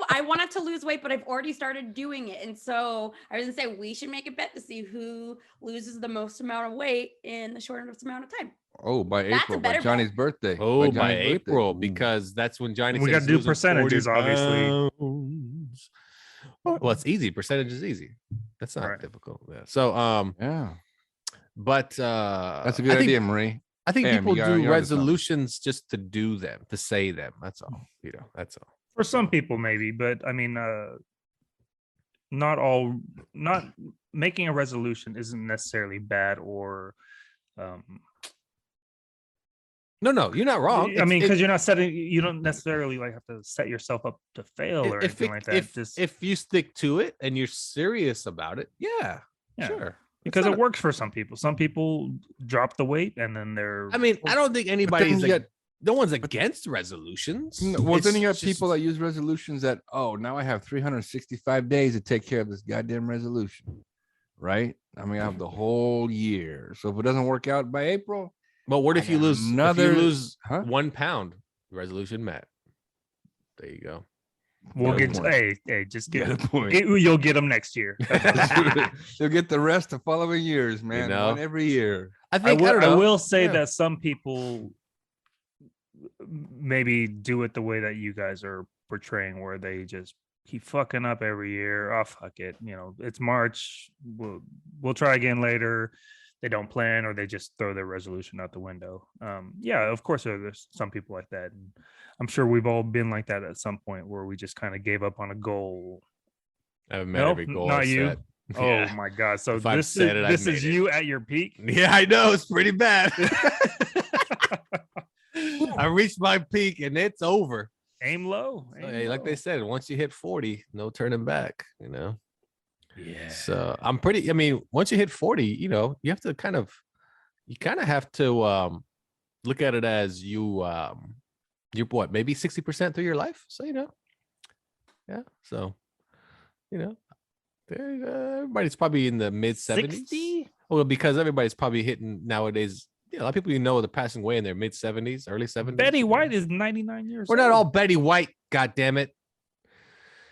I wanted to lose weight, but I've already started doing it. And so I was gonna say we should make a bet to see who loses the most amount of weight in the shortest amount of time.
Oh, by
That's a
April, by
better
Johnny's birthday.
Oh, by
Johnny's birthday.
April,
Ooh.
because that's when Johnny.
We
said
gotta
he's
do
losing
percentages,
40
obviously.
pounds. Well, it's easy. Percentage is easy. That's not
Right.
difficult. Yeah. So,
Yeah,
but
that's a good
I think,
idea, Marie.
I think
Bam,
people
you got-
do
you're onto something.
resolutions just to do them, to say them. That's all. That's all.
For some people, maybe, but I mean, not making a resolution isn't necessarily bad or.
No, you're not wrong.
I mean, because you don't necessarily like have to set yourself up to fail or anything like that.
If you stick to it and you're serious about it, yeah. Sure.
Because
It's
it
not-
works for some people. Some people drop the weight and then they're.
I mean, I don't think
But
anybody's
then you
like,
got
no one's against resolutions.
Well, then
It's
you have
just-
people that use resolutions that, oh, now I have 365 days to take care of this goddamn resolution, right? I mean, I have the whole year. So if it doesn't work out by April,
But what if
I
you
got
lose? If
another-
you lose
Huh?
1 pound, resolution met. There you go.
We'll
Good
get
point.
hey, just
Get
get,
the point.
you'll get them next year.
You'll get the rest of following years, man.
know?
One every year.
I
I
think
will,
I, don't know.
will say
Yeah.
that some people maybe do it the way that you guys are portraying, where they just keep fucking up every year. Oh, fuck it. You know, it's March. We'll try again later. They don't plan, or they just throw their resolution out the window. Yeah, of course, there's some people like that. And I'm sure we've all been like that at some point, where we just kind of gave up on a goal.
I've met
No,
every goal.
not
I
you.
set.
Oh
Yeah.
my god! So
If I've
this is
said it, I've
this is
made it.
you at your peak.
Yeah, I know it's pretty bad. I reached my peak and it's over.
Aim low.
So,
aim
hey, like
low.
they said, once you hit 40, no turning back. You know.
Yeah.
So I'm pretty. I mean, once you hit 40, you know, you have to kind of have to look at it as you're what, maybe 60% through your life. So you know, yeah. So you know, everybody's probably in the mid 70s.
60?
Well, because everybody's probably hitting nowadays. You know, a lot of people you know are passing away in their mid 70s, early 70s.
Betty
you know.
White is 99 years
We're
old.
not all Betty White. God damn it.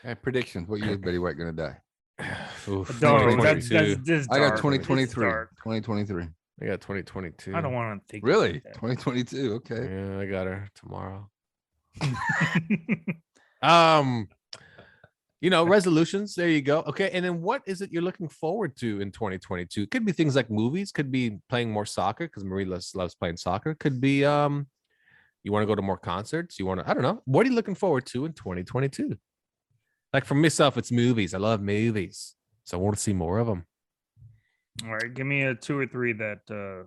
Hey, predictions. What year is Betty White going to die?
Oof,
Don't.
2022.
That's
I got
dark.
2023.
It's dark.
2023.
I got 2022.
I don't want to think.
Really?
about
2022. Okay.
Yeah, I got her tomorrow.
that.
You know, resolutions. There you go. Okay. And then what is it you're looking forward to in 2022? It could be things like movies, could be playing more soccer because Marie loves playing soccer. Could be you want to go to more concerts. You want to, I don't know. What are you looking forward to in 2022? Like for myself, it's movies. I love movies. So I want to see more of them.
All right, give me a 2 or 3 that.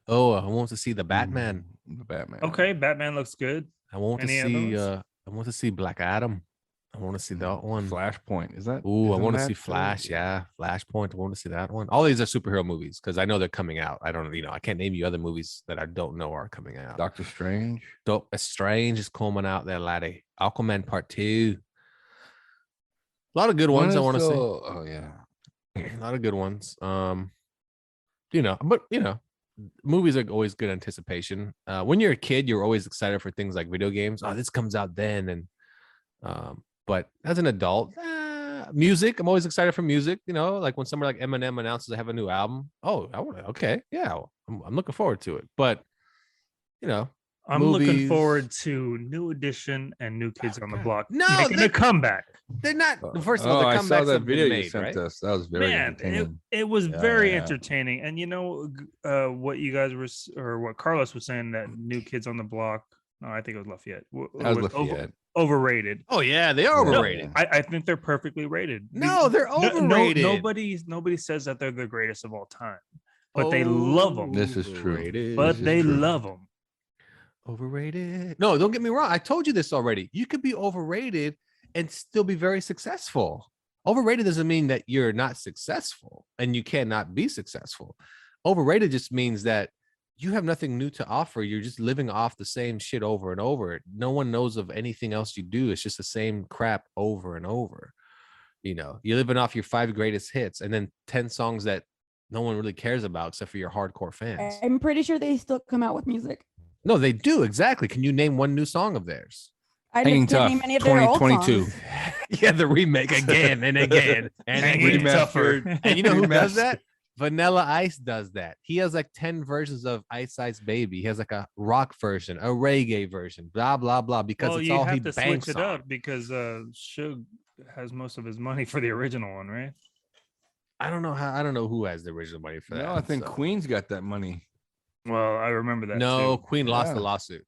Oh, I want to see the Batman.
The Batman.
Okay, Batman looks good.
I want
Any
to
other
see
ones?
I want to see Black Adam. I want to see that one.
Flashpoint. Is that?
Ooh, I
isn't
want to
that
see
the-
Flash. Yeah, Flashpoint. I want to see that one. All these are superhero movies because I know they're coming out. I don't, I can't name you other movies that I don't know are coming out.
Doctor Strange.
Doctor Strange is coming out there, laddie. Aquaman Part 2. A lot of good ones I want to see.
Oh yeah.
A lot of good ones. But movies are always good anticipation. When you're a kid, you're always excited for things like video games. Oh, this comes out then, and but as an adult, music, I'm always excited for music. You know, like when somebody like Eminem announces they have a new album. Oh, okay, yeah, I'm looking forward to it. But
I'm looking
movies-
forward to New Edition and New Kids on the Block.
No,
making
they-
a comeback.
they're not. First of all, the
I saw
comebacks
that
have been
video you
made,
sent
right?
us. That was very
Man,
entertaining.
it was very
Yeah.
entertaining. And you know what you guys were, or what Carlos was saying, that New Kids on the Block. No, I think it was Lafayette.
That was Lafayette.
Overrated.
Oh yeah, they are
No,
overrated.
I think they're perfectly rated.
No, they're overrated.
Nobody says that they're the greatest of all time, but they love them.
This is true.
Overrated.
But
This is
they
true.
love them.
Overrated. No, don't get me wrong. I told you this already. You could be overrated and still be very successful. Overrated doesn't mean that you're not successful and you cannot be successful. Overrated just means that you have nothing new to offer. You're just living off the same shit over and over. No one knows of anything else you do. It's just the same crap over and over. You're living off your 5 greatest hits and then 10 songs that no one really cares about except for your hardcore fans.
I'm pretty sure they still come out with music.
No, they do. Exactly. Can you name one new song of theirs?
I
Hanging
just can't
Tough,
name any of their old
2022.
songs.
Yeah, the remake again and again and
Hanging
again.
Tougher.
And you know who does
Remastered.
that? Vanilla Ice does that. He has like 10 versions of Ice Ice Baby. He has like a rock version, a reggae version, blah blah blah. Because
Well,
it's
you
all he
have to
banks
switch it
on.
up because Suge has most of his money for the original one, right?
I don't know who has the original money for that.
No, I think
so.
Queen's got that money.
Well, I remember that.
No,
too.
Queen lost
Yeah.
the lawsuit.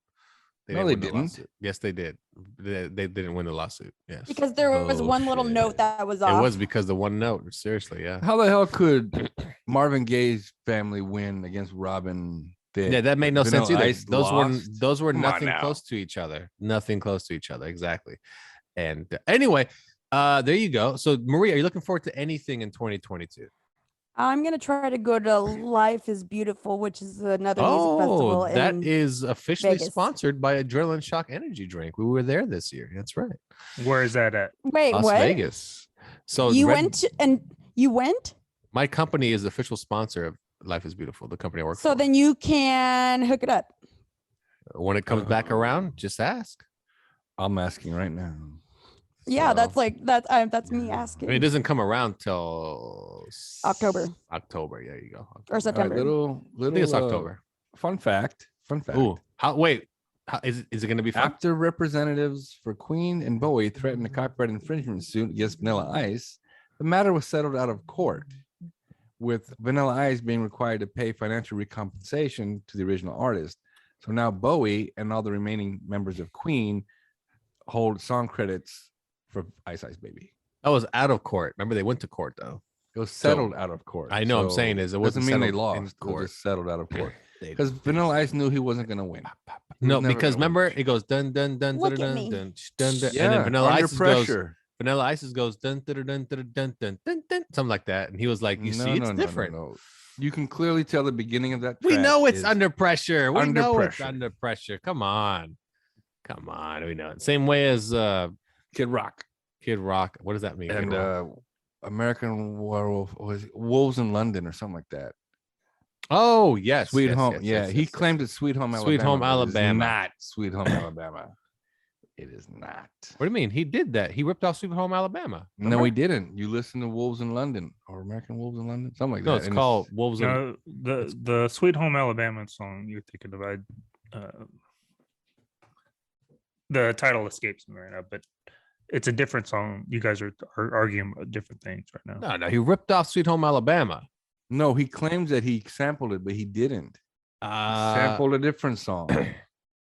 No, they
win the
didn't.
lawsuit. Yes, they did. They didn't win the lawsuit. Yes.
Because there was one little
Bullshit.
note that was
It
off.
was because the one note. Seriously, yeah.
How the hell could Marvin Gaye's family win against Robin Thicke?
Yeah, that made no sense
Vanilla
either.
Ice
Those
lost?
were
Come on
nothing
now.
close to each other. Nothing close to each other. Exactly. And anyway, there you go. So Maria, are you looking forward to anything in 2022?
I'm gonna try to go to Life is Beautiful, which is another music festival.
Oh, that
in
is officially
Vegas.
sponsored by Adrenaline Shock Energy Drink. We were there this year. That's right.
Where is that at?
Wait,
Las
what?
Vegas. So
You went?
My company is the official sponsor of Life is Beautiful, the company I work for.
So then you can hook it up.
When it comes back around, just ask.
I'm asking right now.
Yeah,
So-
that's me
I
asking.
mean, it doesn't come around till
October.
October, yeah, you go.
Or
All right,
September.
little
I think it's October.
Fun fact.
Ooh, is it going to be fun?
After representatives for Queen and Bowie threatened a copyright infringement suit against Vanilla Ice, the matter was settled out of court, with Vanilla Ice being required to pay financial recompensation to the original artist. So now Bowie and all the remaining members of Queen hold song credits for Ice Ice Baby.
That was out of court. Remember, they went to court though.
It was settled out of court.
I know. I'm
So
saying is it wasn't
doesn't mean they
settled in
lost. It
court.
was just settled out of court
They-
because Vanilla Ice knew he wasn't going to win. He
No,
was never
because
gonna win.
remember, it goes dun dun dun
Look
dun
at
dun
me.
dun dun dun,
Yeah,
and then Vanilla
under
Ice goes.
pressure.
Vanilla Ice goes dun dun dun dun dun dun dun dun, something like that, and he was like, "You see, it's different."
No. You can clearly tell the beginning of that.
We
track
know it's
is
under pressure. We
under
know
pressure.
it's under pressure. Come on, we know it. Same way as
Kid Rock
Kid Rock. What does that mean? Kid
and
Rock?
American Werewolf, was it Wolves in London or something like that.
Oh yes,
Sweet
yes,
Home.
yes,
yeah,
yes,
he
yes,
claimed it's Sweet Home
yes.
Alabama.
Sweet Home
but it is
Alabama.
not Sweet Home Alabama. It is not.
What do you mean? He did that. He ripped off Sweet Home Alabama.
No,
Remember?
we didn't. You listen to Wolves in London or American Wolves in London, something like that.
No, it's
and
called Wolves. in
No, the Sweet Home Alabama song you're thinking of. The title escapes me right now, but it's a different song. You guys are arguing about different things right now.
No, he ripped off Sweet Home Alabama.
No, he claims that he sampled it, but he didn't. He sampled a different song.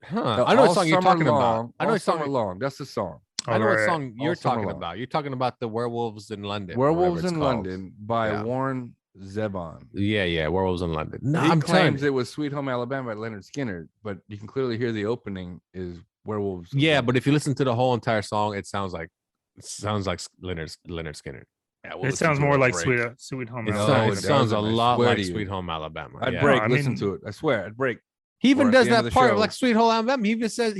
Huh. I know what song you're talking about. I know
All
what
summer
song.
long. That's the song.
I know what
Alright.
song you're
All summer
talking
long.
about. You're talking about the Werewolves in London. or whatever
Werewolves
it's
in
called.
London by
Yeah.
Warren Zevon.
Yeah, Werewolves in London. No,
He
I'm
claims
telling
it was Sweet Home Alabama by Leonard Skinner, but you can clearly hear the opening is Werewolves. of
Yeah,
London.
but if you listen to the whole entire song, it sounds like Leonard Skinner.
Yeah, we'll
It
listen
sounds
to
more
it.
like
Break.
Sweet Home
It,
No,
Alabama.
sounds, it sounds a
doesn't. I
lot
swear
like
to you.
Sweet Home Alabama.
I'd
Yeah.
break.
I
Listen
mean-
to it. I swear, I'd break.
He even
Or at
does
the end of
that
the part
part
show.
like Sweet Home Alabama. He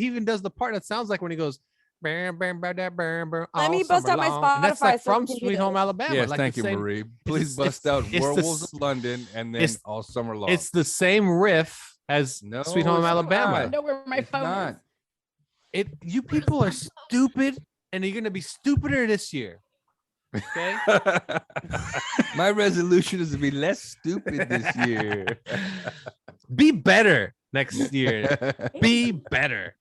even does the part that sounds like when he goes. Let
Let me bust out my
And that's like
Spotify so we
from
can do
Sweet Home
this.
Alabama.
Yes,
like
thank
the
you,
same-
Marie. Please bust
it's-
out
it's the
Werewolves
s-
of London and then
it's-
All Summer Long.
It's the same riff as
No,
Sweet Home
it's
Alabama.
I know where my
It's
phone
not.
is.
You people are stupid, and you're gonna be stupider this year. Okay.
My resolution is to be less stupid this year.
Be better next year. Be better.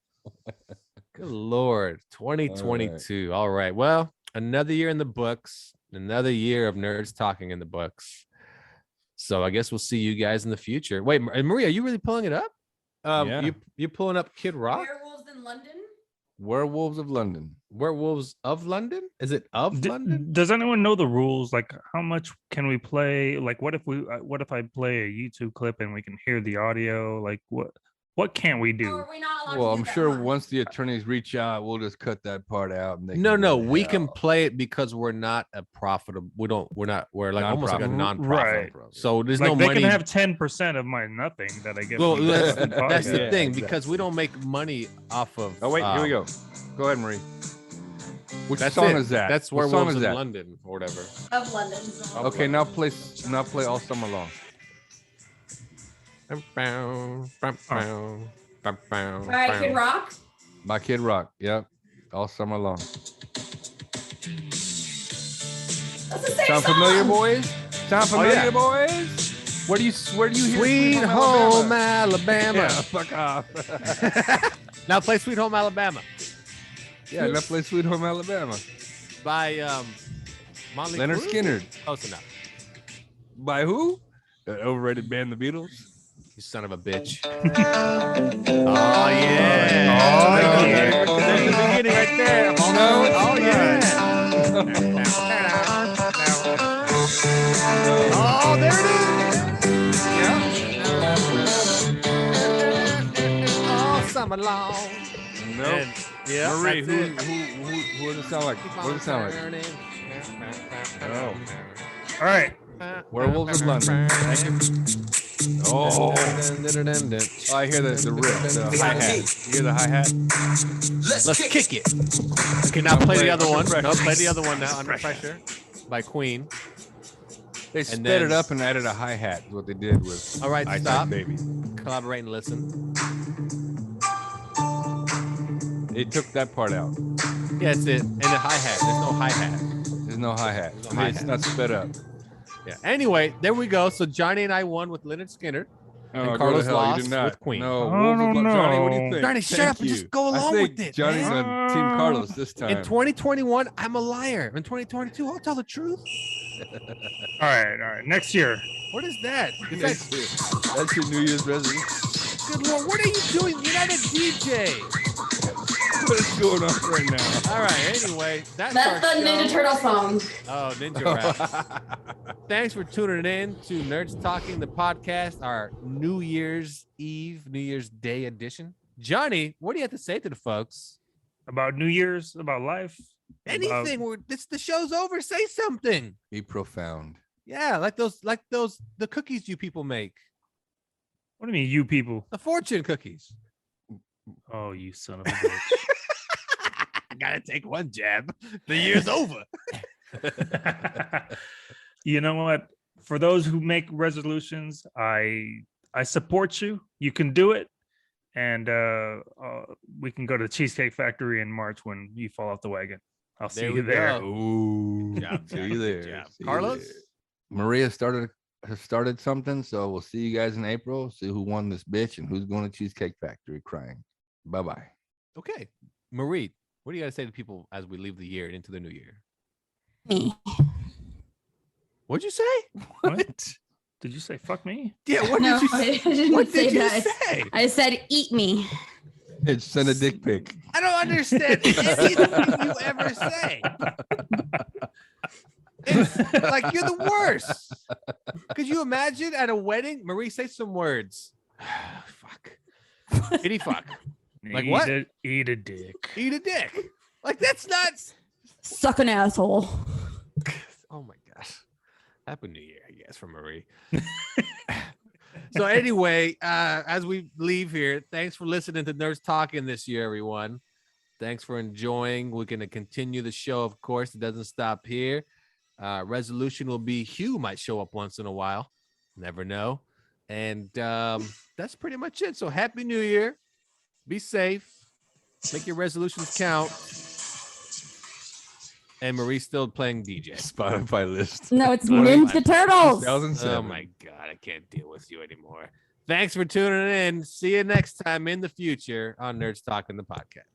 Good Lord. 2022. All right. Well, another year in the books, another year of nerds talking in the books. So I guess we'll see you guys in the future. Wait, Maria, are you really pulling it up?
Yeah.
You pulling up Kid Rock?
Werewolves in London?
Werewolves of London.
Werewolves of London? Is it of London?
Does anyone know the rules? Like, how much can we play? Like, what if I play a YouTube clip and we can hear the audio? Like, what can we do?
Are we not allowed
Well,
to
I'm
use that
sure
line?
once the attorneys reach out, we'll just cut that part out. And they
No,
can
no,
go to
we can
hell.
play it because we're not a profitable. We're like almost like a
Non-profit.
non-profit.
Right.
So there's
Like,
no
they
money.
can have 10% of my nothing that I get.
Well,
from
that's,
the
that's the
podcast.
thing
exactly.
because we don't make money off of.
Oh, wait, here we go. Go ahead, Marie. Which
That's
song
it.
is that?
That's
What song
Werewolves
is
in
that?
London or whatever.
Of London.
Okay, now play All Summer Long.
All right, Kid Rock.
By Kid Rock. Yep. All Summer Long.
That's the same
Sound
song.
familiar, boys? Sound familiar,
yeah.
boys? Where do you hear
Sweet Home Alabama.
Yeah, fuck off.
Now play Sweet Home Alabama
Yeah, let's play Sweet Home Alabama.
by Motley
Leonard
Crue?
Skinner.
Close enough.
By who? That overrated band, The Beatles.
You son of a bitch.
Oh,
yeah.
Oh,
That's
yeah.
the beginning right there. Oh yeah. Oh, there it is. All summer long.
Nope.
Yeah.
Marie,
that's
who
it.
does it sound like? What does it sound like?
Turning.
Oh.
All right.
Werewolves of London. Thank you. Oh, I hear the riff, the hi-hat. You hear the hi-hat?
Let's kick it. Okay, now play the other one. No, play the other one now. Under Pressure by Queen.
They sped it up and added a hi-hat. What they did was.
All right,
I
stop.
Type Baby.
Collaborate and listen.
They took that part out.
Yeah, it's it. And the hi-hat. There's no hi-hat.
There's no hi-hat.
No hi-hat.
It's not sped up.
Yeah. Anyway, there we go. So Johnny and I won with Leonard Skinner. And Carlos lost with Queen.
No, Johnny, what do you think?
Johnny, shut up and just go along with it.
Johnny's on Team Carlos this time.
In 2021, I'm a liar. In 2022, I'll tell the truth.
All right. Next year.
What is that?
That's your New Year's resolution.
Good Lord, what are you doing? You're not a DJ.
What is going on right now?
All right. Anyway,
That's the Ninja Turtle song.
Oh, Ninja Rap. Thanks for tuning in to Nerds Talking, the podcast, our New Year's Eve, New Year's Day edition. Johnny, what do you have to say to the folks?
About New Year's, about life?
Anything. The show's over. Say something.
Be profound.
Yeah, like those, the cookies you people make.
What do you mean, you people?
The fortune cookies.
Oh, you son of a bitch.
I gotta take one jab. The year's over.
You know what? For those who make resolutions, I support you. You can do it. And we can go to the Cheesecake Factory in March when you fall off the wagon. I'll see you there.
Ooh, see you there.
Carlos?
Maria has started something, so we'll see you guys in April. See who won this bitch and who's going to Cheesecake Factory crying. Bye-bye.
Okay. Marie, what do you got to say to people as we leave the year and into the new year?
Me.
What'd you say?
What? Did you say fuck me?
Yeah, what
No,
did you
I
say?
didn't
What
say
did you
that.
say?
I said eat me.
It's send a dick pic.
I don't understand anything you ever say. It's like you're the worst. Could you imagine at a wedding, Marie, say some words? Fuck. Kitty fuck. Like what?
Eat a dick.
Eat a dick. Like that's not.
Suck an asshole.
Oh my gosh. Happy New Year, I guess, from Marie. So anyway, as we leave here, thanks for listening to Nerds Talking this year, everyone. Thanks for enjoying. We're going to continue the show, of course. It doesn't stop here. Resolution will be Hugh might show up once in a while. Never know. And that's pretty much it. So happy New Year. Be safe. Make your resolutions count. And Marie's still playing DJ.
Spotify list.
No, it's Ninja Turtles.
2007.
Oh my God, I can't deal with you anymore. Thanks for tuning in. See you next time in the future on Nerds Talking the podcast.